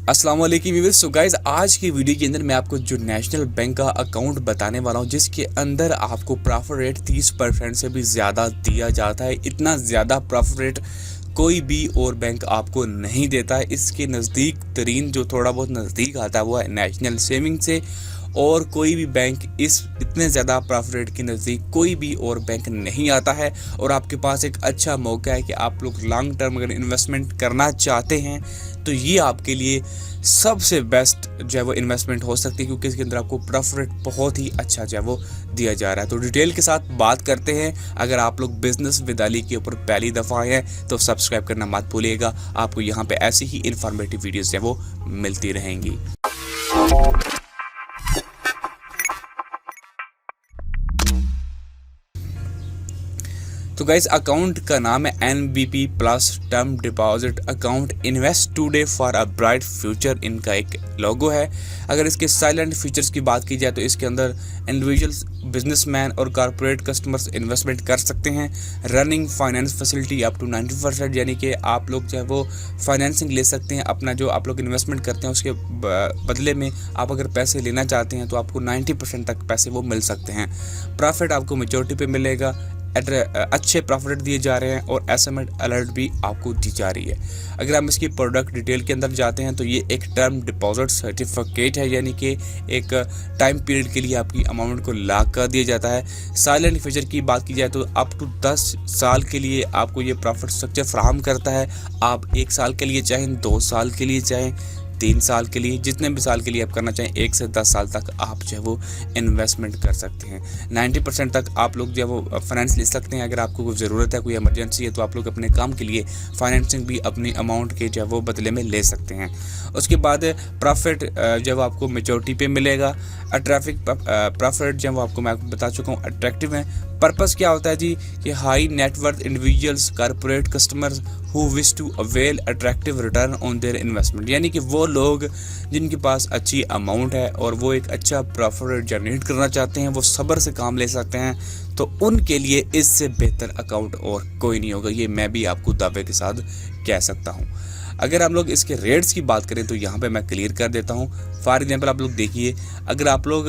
अस्सलाम वालेकुम viewers. So guys, आज की वीडियो के अंदर मैं आपको जो नेशनल बैंक का अकाउंट बताने वाला हूं, जिसके अंदर आपको प्रॉफिट रेट 30% से भी ज़्यादा दिया जाता है। इतना ज़्यादा प्रॉफिट रेट कोई भी और बैंक आपको नहीं देता है। इसके नज़दीक तरीन जो थोड़ा बहुत नज़दीक आता है वो है नेशनल सेविंग से, और कोई भी बैंक इस इतने ज़्यादा प्रॉफिट रेट के नज़दीक कोई भी और बैंक नहीं आता है। और आपके पास एक अच्छा मौका है कि आप लोग लॉन्ग टर्म अगर इन्वेस्टमेंट करना चाहते हैं तो ये आपके लिए सबसे बेस्ट जो है वो इन्वेस्टमेंट हो सकती है, क्योंकि इसके अंदर आपको प्रॉफिट रेट बहुत ही अच्छा जो है वो दिया जा रहा है। तो डिटेल के साथ बात करते हैं। अगर आप लोग बिजनेस विद अली के ऊपर पहली दफ़ा आए हैं तो सब्सक्राइब करना मत भूलिएगा। आपको यहाँ पे ऐसी ही इंफॉर्मेटिव वीडियोस जो है वो मिलती रहेंगी। तो गाइस, अकाउंट का नाम है NBP plus term deposit account, invest today for a bright future, इनका एक लोगो है। अगर इसके साइलेंट फीचर्स की बात की जाए तो इसके अंदर इंडिविजुअल्स, बिजनेसमैन और कॉर्पोरेट कस्टमर्स इन्वेस्टमेंट कर सकते हैं। Running finance facility up to 90%, यानी कि आप लोग जो है वो फाइनेंसिंग ले सकते हैं। अपना जो आप लोग इन्वेस्टमेंट करते हैं उसके बदले में आप अगर पैसे लेना चाहते हैं तो आपको 90% तक पैसे वो मिल सकते हैं। प्रॉफिट आपको मेजोरिटी पे मिलेगा, अच्छे प्रॉफिट दिए जा रहे हैं और एसएमएस अलर्ट भी आपको दी जा रही है। अगर हम इसकी प्रोडक्ट डिटेल के अंदर जाते हैं तो ये एक टर्म डिपॉजिट सर्टिफिकेट है, यानी कि एक टाइम पीरियड के लिए आपकी अमाउंट को लॉक कर दिया जाता है। साइलेंट फीचर की बात की जाए तो अप टू 10 साल के लिए आपको ये प्रॉफिट स्ट्रक्चर फ्राहम करता है। आप 1 साल के लिए चाहें, 2 साल के लिए चाहें, 3 साल के लिए, जितने भी साल के लिए आप करना चाहें, 1 से 10 साल तक आप जो है वो इन्वेस्टमेंट कर सकते हैं। 90% तक आप लोग जो है वो फाइनेंस ले सकते हैं। अगर आपको कोई ज़रूरत है, कोई इमरजेंसी है, तो आप लोग अपने काम के लिए फाइनेंसिंग भी अपनी अमाउंट के जो है वो बदले में ले सकते हैं। उसके बाद प्रॉफिट जब आपको मेजोरिटी पे मिलेगा। प्रॉफिट जब वो आपको मैं बता चुका हूँ अट्रैक्टिव है। पर्पस क्या होता है जी कि high net worth individuals, corporate customers who wish to avail attractive return on their investment, यानी कि वो लोग जिनके पास अच्छी अमाउंट है और वो एक अच्छा प्रॉफिट जनरेट करना चाहते हैं, वो सब्र से काम ले सकते हैं, तो उनके लिए इससे बेहतर अकाउंट और कोई नहीं होगा। ये मैं भी आपको दावे के साथ कह सकता हूँ। अगर हम लोग इसके रेट्स की बात करें तो यहाँ पे मैं क्लियर कर देता हूँ। फॉर एग्जाम्पल आप लोग देखिए, अगर आप लोग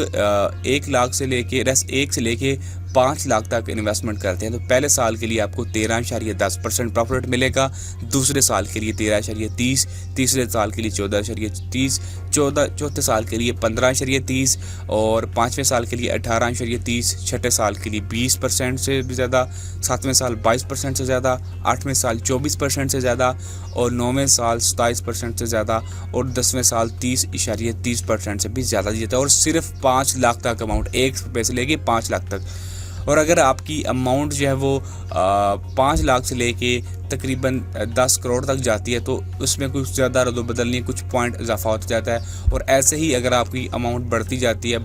1 लाख से लेके 1 से लेके 5 लाख तक इन्वेस्टमेंट करते हैं तो पहले साल के लिए आपको 13.10% प्रॉफिट मिलेगा। दूसरे साल के लिए 13.30, तीसरे साल के लिए 14.30, चौथे साल के लिए 15.30 और 5वें साल के लिए 18.30, छठे साल के लिए 20% से भी ज़्यादा, 7वें साल 22% से ज़्यादा, 8वें साल 24% से ज़्यादा और 9वें साल 27% से ज़्यादा और 10वें साल 30.30% से भी ज़्यादा दिया जाता है। और सिर्फ 5 लाख तक अमाउंट, 1 रुपये से लेके 5 लाख तक। और अगर आपकी अमाउंट जो है वो 5 लाख से लेके तकरीबन 10 करोड़ तक जाती है तो उसमें कुछ ज़्यादा रद्द-बदल नहीं, कुछ पॉइंट इजाफा होता जाता है। और ऐसे ही अगर आपकी अमाउंट बढ़ती जाती है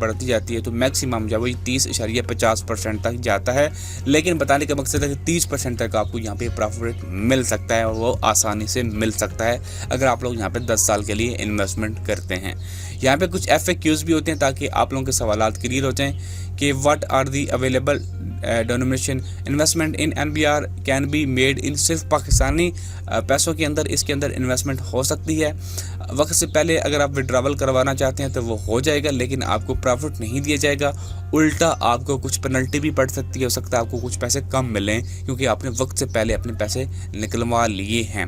तो मैक्सिमम जो है वो 30.50% तक जाता है। लेकिन बताने का मकसद है कि 30% तक आपको यहाँ पे प्रॉफिट मिल सकता है और वो आसानी से मिल सकता है अगर आप लोग यहाँ पे 10 साल के लिए इन्वेस्टमेंट करते हैं। यहाँ पे कुछ FAQs भी होते हैं ताकि आप लोगों के सवालात क्लियर हो जाएँ कि what are the available domination investment in NBR can be made in, सिर्फ पाकिस्तानी पैसों के अंदर इसके अंदर इन्वेस्टमेंट हो सकती है। वक्त से पहले अगर आप विड्रॉवल करवाना चाहते हैं तो वो हो जाएगा, लेकिन आपको प्रॉफिट नहीं दिया जाएगा। उल्टा आपको कुछ पेनल्टी भी पड़ सकती है, हो सकता है आपको कुछ पैसे कम मिलें क्योंकि आपने वक्त से पहले अपने पैसे निकलवा लिए हैं,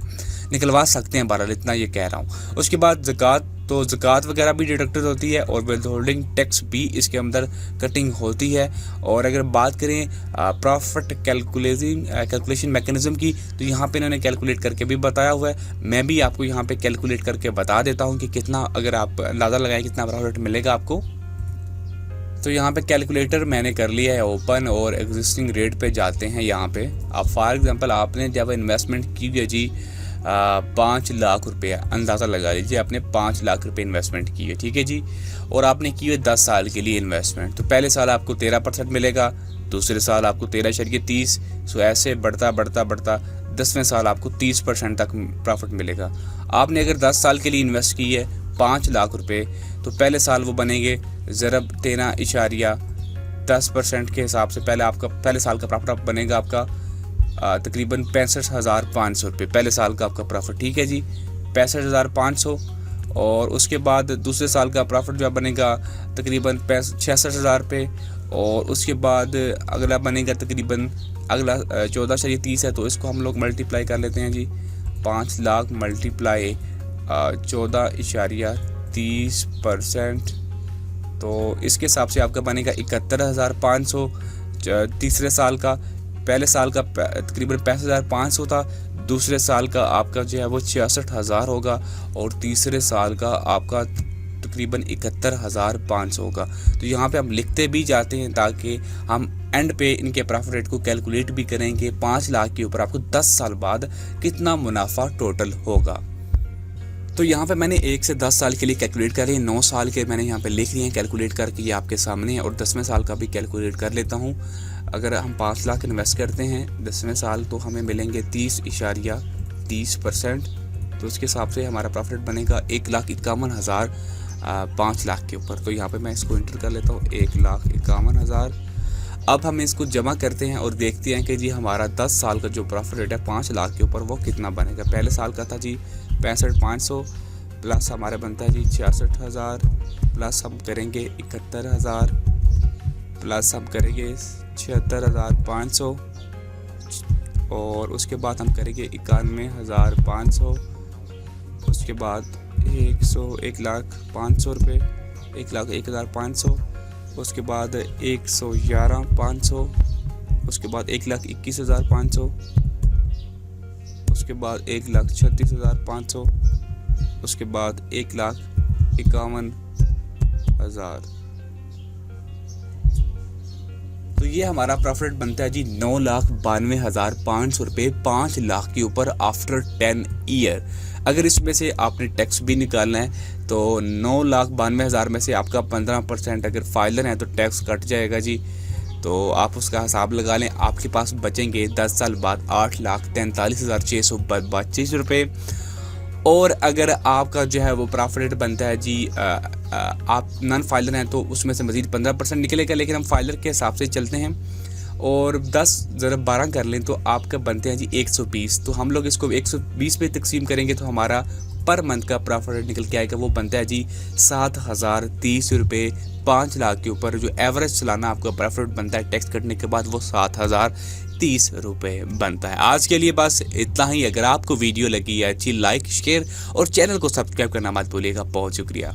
निकलवा सकते हैं। बहरहाल इतना ये कह रहा हूँ। उसके बाद ज़कात, तो ज़कात वगैरह भी डिडक्टेड होती है और विद होल्डिंग टैक्स भी इसके अंदर कटिंग होती है। और अगर बात करें प्रॉफिट कैलकुलेशन मैकेनिज्म की तो यहाँ पे इन्होंने कैलकुलेट करके भी बताया हुआ है। मैं भी आपको यहाँ पे कैलकुलेट करके बता देता हूँ कि कितना, अगर आप अंदाज़ा लगाएं कितना प्रॉफिट मिलेगा आपको। तो यहाँ पे कैलकुलेटर मैंने कर लिया है ओपन और एग्जिस्टिंग रेट पे जाते हैं। यहाँ पे आप फॉर एग्जांपल आपने जब इन्वेस्टमेंट की है जी 5 लाख रुपये, अंदाज़ा लगा लीजिए आपने 5 लाख रुपये इन्वेस्टमेंट की है, ठीक है जी। और आपने की है 10 साल के लिए इन्वेस्टमेंट, तो पहले साल आपको 13% मिलेगा, दूसरे साल आपको 13.30, सो ऐसे बढ़ता 10वें साल आपको 30% तक प्रॉफिट मिलेगा। आपने अगर 10 साल के लिए इन्वेस्ट की है 5 लाख रुपये तो पहले साल वो बनेंगे ज़रब 13.10% के हिसाब से पहले साल का प्रॉफिट बनेगा आपका तकरीबन 65,500 रुपये, पहले साल का आपका प्रॉफिट, ठीक है जी। 65,500 और उसके बाद दूसरे साल का प्रॉफिट जो बनेगा तकरीबन 66,000 पे, और उसके बाद अगला बनेगा तकरीबन अगला 14.30 है, तो इसको हम लोग मल्टीप्लाई कर लेते हैं जी। 5 लाख मल्टीप्लाई 14.30%, तो इसके हिसाब से आपका बनेगा 71,500 तीसरे साल का। पहले साल का तकरीबन 65,500 था, दूसरे साल का आपका जो है वो 66,000 होगा, और तीसरे साल का आपका तकरीबन 71,500 होगा। तो यहाँ पे हम लिखते भी जाते हैं ताकि हम एंड पे इनके प्रॉफिट रेट को कैलकुलेट भी करेंगे। 5 लाख के ऊपर आपको 10 साल बाद कितना मुनाफा टोटल होगा। तो यहाँ पे मैंने 1 से 10 साल के लिए कैलकुलेट कर रही है, 9 साल के मैंने यहाँ पे लिख लिए हैं कैलकुलेट करके, ये आपके सामने है। और 10वें साल का भी कैलकुलेट कर लेता हूँ। अगर हम 5 लाख इन्वेस्ट करते हैं 10वें साल, तो हमें मिलेंगे 30.30%। तो उसके हिसाब से हमारा प्रॉफिट बनेगा 1,51,000 5 लाख के ऊपर। तो यहाँ पे मैं इसको इंटर कर लेता हूँ 1,51,000। अब हम इसको जमा करते हैं और देखते हैं कि जी हमारा 10 साल का जो प्रॉफिट रेट है 5 लाख के ऊपर वो कितना बनेगा। पहले साल का था जी 65,500, प्लस हमारा बनता है जी 66,000, प्लस हम करेंगे 71,000, प्लस हम करेंगे 76,500, और उसके बाद हम करेंगे 91,500, उसके बाद 1,05,000 रुपये, 1,01,500, उसके बाद 111,500, उसके बाद 1,21,500, उसके बाद 1,36,500, उसके बाद 1,51,000। तो ये हमारा प्रॉफिट बनता है जी 9,92,500 रुपये 5 लाख के ऊपर आफ्टर 10 ईयर। अगर इसमें से आपने टैक्स भी निकालना है तो 9,92,000 में से आपका 15% अगर फाइलर है तो टैक्स कट जाएगा जी। तो आप उसका हिसाब लगा लें, आपके पास बचेंगे 10 साल बाद 8,43,625 रुपये। और अगर आपका जो है वो प्रॉफिट बनता है जी आप नॉन फाइलर हैं तो उसमें से मज़ीद 15% निकलेगा, लेकिन हम फाइलर के हिसाब से चलते हैं और 10 ज़रा 12 कर लें तो आपका बनते हैं जी 120। तो हम लोग इसको 120 पे तकसीम करेंगे तो हमारा पर मंथ का प्रॉफिट निकल के आएगा, वो बनता है जी 7,030 रुपये 5 लाख के ऊपर। जो एवरेज सालाना आपका प्रॉफिट बनता है टैक्स कटने के बाद वो 7,030 रुपये बनता है। आज के लिए बस इतना ही। अगर आपको वीडियो लगी है अच्छी, लाइक शेयर और चैनल को सब्सक्राइब करना मत भूलिएगा। बहुत शुक्रिया।